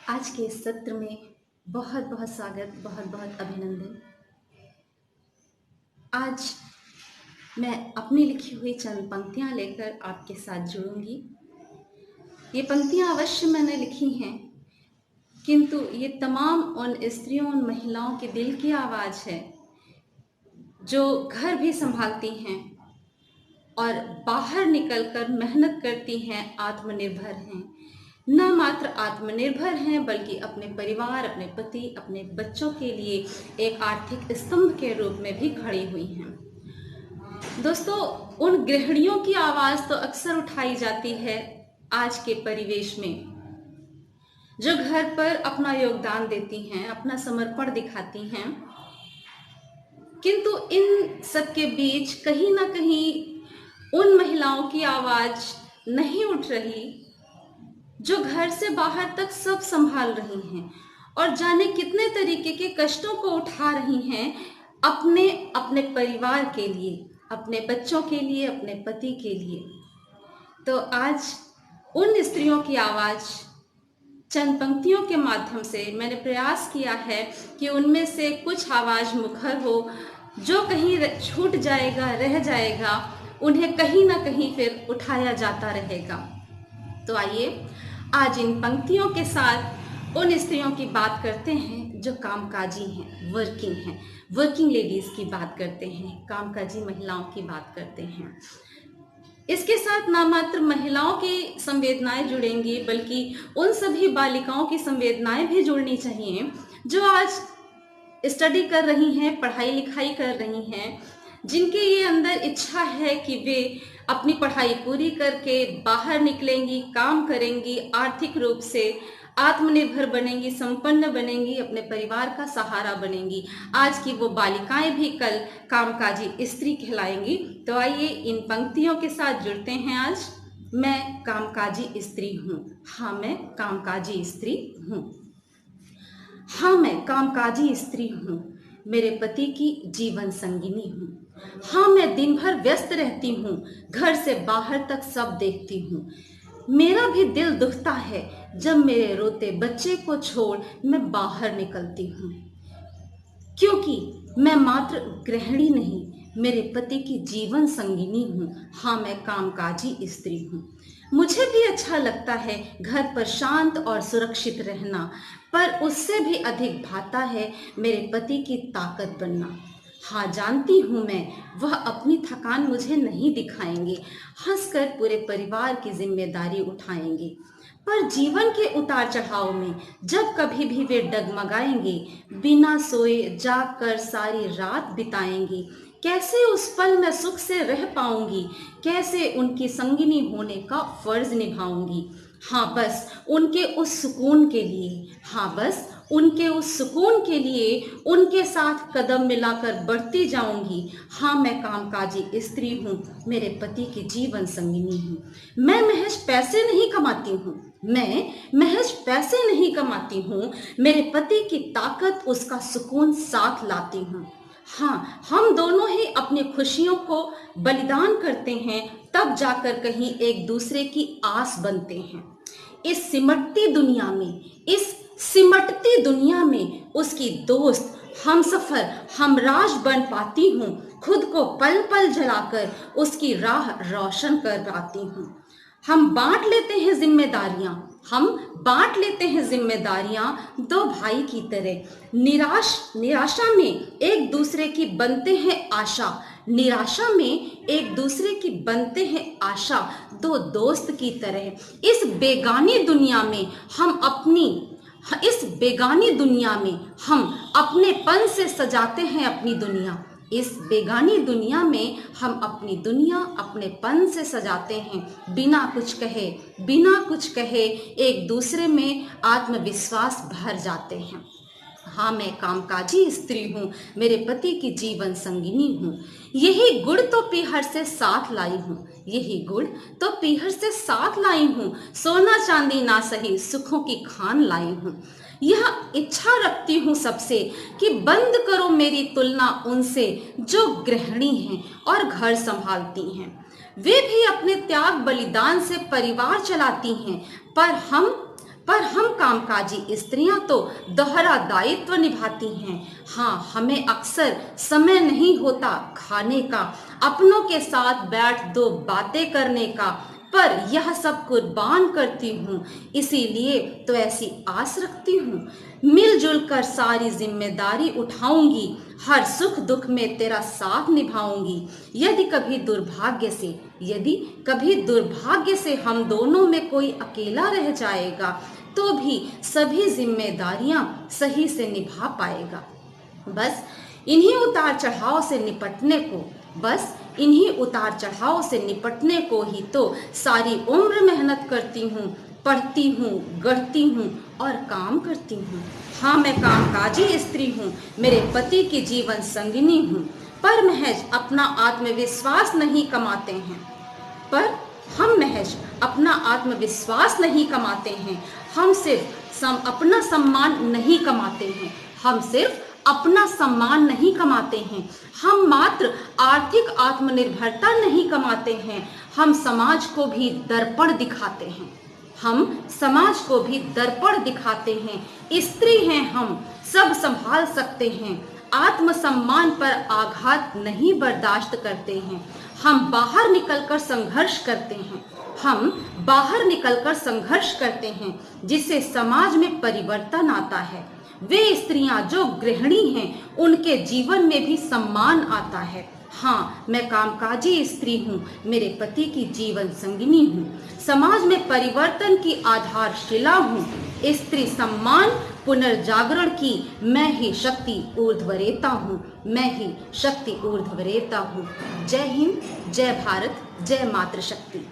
आज के इस सत्र में बहुत बहुत स्वागत, बहुत बहुत अभिनंदन। आज मैं अपनी लिखी हुई चंद पंक्तियां लेकर आपके साथ जुड़ूंगी। ये पंक्तियां अवश्य मैंने लिखी हैं, किंतु ये तमाम उन स्त्रियों, उन महिलाओं के दिल की आवाज़ है जो घर भी संभालती हैं और बाहर निकलकर मेहनत करती हैं, आत्मनिर्भर हैं। न मात्र आत्मनिर्भर हैं बल्कि अपने परिवार, अपने पति, अपने बच्चों के लिए एक आर्थिक स्तंभ के रूप में भी खड़ी हुई हैं। दोस्तों, उन गृहिणियों की आवाज़ तो अक्सर उठाई जाती है आज के परिवेश में, जो घर पर अपना योगदान देती हैं, अपना समर्पण दिखाती हैं, किंतु इन सबके बीच कहीं ना कहीं उन महिलाओं की आवाज़ नहीं उठ रही जो घर से बाहर तक सब संभाल रही हैं और जाने कितने तरीके के कष्टों को उठा रही हैं अपने अपने परिवार के लिए, अपने बच्चों के लिए, अपने पति के लिए। तो आज उन स्त्रियों की आवाज़ चंद पंक्तियों के माध्यम से मैंने प्रयास किया है कि उनमें से कुछ आवाज़ मुखर हो, जो कहीं छूट जाएगा, रह जाएगा, उन्हें कहीं ना कहीं फिर उठाया जाता रहेगा। तो आइए आज इन पंक्तियों के साथ उन स्त्रियों की बात करते हैं जो कामकाजी हैं, वर्किंग हैं, वर्किंग लेडीज़ की बात करते हैं, कामकाजी महिलाओं की बात करते हैं। इसके साथ ना मात्र महिलाओं की संवेदनाएं जुड़ेंगी बल्कि उन सभी बालिकाओं की संवेदनाएं भी जुड़नी चाहिए जो आज स्टडी कर रही हैं, पढ़ाई लिखाई कर रही हैं, जिनके ये अंदर इच्छा है कि वे अपनी पढ़ाई पूरी करके बाहर निकलेंगी, काम करेंगी, आर्थिक रूप से आत्मनिर्भर बनेंगी, संपन्न बनेंगी, अपने परिवार का सहारा बनेंगी। आज की वो बालिकाएं भी कल कामकाजी स्त्री कहलाएंगी। तो आइए इन पंक्तियों के साथ जुड़ते हैं। आज मैं कामकाजी स्त्री हूँ। हाँ, मैं कामकाजी स्त्री हूँ। हाँ, मैं कामकाजी स्त्री हूँ, मेरे पति की जीवन संगिनी हूँ। हाँ, मैं दिन भर व्यस्त रहती हूँ, घर से बाहर तक सब देखती हूँ। मेरा भी दिल दुखता है जब मेरे रोते बच्चे को छोड़ मैं बाहर निकलती हूँ, क्योंकि मैं मात्र गृहिणी नहीं, मेरे पति की जीवन संगिनी हूँ। हाँ, मैं कामकाजी स्त्री हूँ। मुझे भी अच्छा लगता है घर पर शांत और सुरक्षित रहना, पर उससे भी अधिक भाता है मेरे पति की ताकत बनना। हाँ, जानती हूँ मैं, वह अपनी थकान मुझे नहीं दिखाएंगे, हंसकर पूरे परिवार की जिम्मेदारी उठाएंगे। पर जीवन के उतार चढ़ाव में जब कभी भी वे डगमगाएंगे, बिना सोए जाग कर सारी रात बिताएंगे, कैसे उस पल मैं सुख से रह पाऊंगी, कैसे उनकी संगिनी होने का फर्ज निभाऊंगी। हाँ, बस उनके उस सुकून के लिए, हाँ बस उनके उस सुकून के लिए उनके साथ कदम मिलाकर बढ़ती जाऊंगी। हाँ, मैं कामकाजी स्त्री हूँ, मेरे पति की जीवन संगिनी हूँ। मैं महज पैसे नहीं कमाती हूँ, मैं महज पैसे नहीं कमाती हूँ, मेरे पति की ताकत, उसका सुकून साथ लाती हूँ। हाँ, हम दोनों ही अपनी खुशियों को बलिदान करते हैं, तब जाकर कहीं एक दूसरे की आस बनते हैं। इस सिमटती दुनिया में, इस सिमटती दुनिया में उसकी दोस्त, हमसफर, हमराज बन पाती हूँ। खुद को पल पल जलाकर उसकी राह रोशन कर पाती हूँ। हम बांट लेते हैं जिम्मेदारियां, हम बांट लेते हैं जिम्मेदारियां दो भाई की तरह। निराशा में एक दूसरे की बनते हैं आशा, निराशा में एक दूसरे की बनते हैं आशा, दो दोस्त की तरह। इस बेगानी दुनिया में हम अपनेपन से सजाते हैं अपनी दुनिया। इस बेगानी दुनिया में हम अपनी दुनिया अपनेपन से सजाते हैं, बिना कुछ कहे एक दूसरे में आत्मविश्वास भर जाते हैं। हाँ, मैं कामकाजी स्त्री हूँ, मेरे पति की जीवन संगिनी हूँ। यही गुण तो पीहर से साथ लाई हूँ, यही गुण तो पीहर से साथ लाई हूँ। सोना चांदी ना सही, सुखों की खान लाई हूँ। यह इच्छा रखती हूँ सबसे कि बंद करो मेरी तुलना उनसे जो गृहिणी हैं और घर संभालती हैं। वे भी अपने त्याग बलिदान से परिवार चलाती हैं, पर पर हम कामकाजी स्त्रियां तो दोहरा दायित्व निभाती हैं। हाँ, हमें अक्सर समय नहीं होता खाने का, अपनों के साथ बैठ दो बातें करने का, पर यह सब कुर्बान करती हूँ, इसीलिए तो ऐसी आस रखती हूँ। मिलजुल कर सारी जिम्मेदारी उठाऊंगी, हर सुख दुख में तेरा साथ निभाऊंगी। यदि कभी दुर्भाग्य से हम दोनों में कोई अकेला रह जाएगा, तो भी सभी जिम्मेदारियां सही से निभा पाएगा। बस इन्हीं उतार चढ़ाव से निपटने को ही तो सारी उम्र मेहनत करती हूँ, पढ़ती हूँ, गढ़ती हूँ और काम करती हूँ। हाँ, मैं कामकाजी स्त्री हूँ, मेरे पति की जीवन संगिनी हूँ, पर महज अपना आत्मविश्वास नहीं कमाते हैं। हम सिर्फ अपना सम्मान नहीं कमाते हैं। हम मात्र आर्थिक आत्मनिर्भरता नहीं कमाते हैं, हम समाज को भी दर्पण दिखाते हैं। स्त्री हैं हम, सब संभाल सकते हैं, आत्मसम्मान पर आघात नहीं बर्दाश्त करते हैं। हम बाहर निकलकर संघर्ष करते हैं, जिससे समाज में परिवर्तन आता है। वे स्त्रियां जो गृहिणी हैं, उनके जीवन में भी सम्मान आता है। हाँ, मैं कामकाजी स्त्री हूँ, मेरे पति की जीवन संगिनी हूँ, समाज में परिवर्तन की आधारशिला हूँ। स्त्री सम्मान पुनर्जागरण की मैं ही शक्ति ऊर्ध्वरेता हूँ। जय हिंद, जय भारत, जय मातृशक्ति।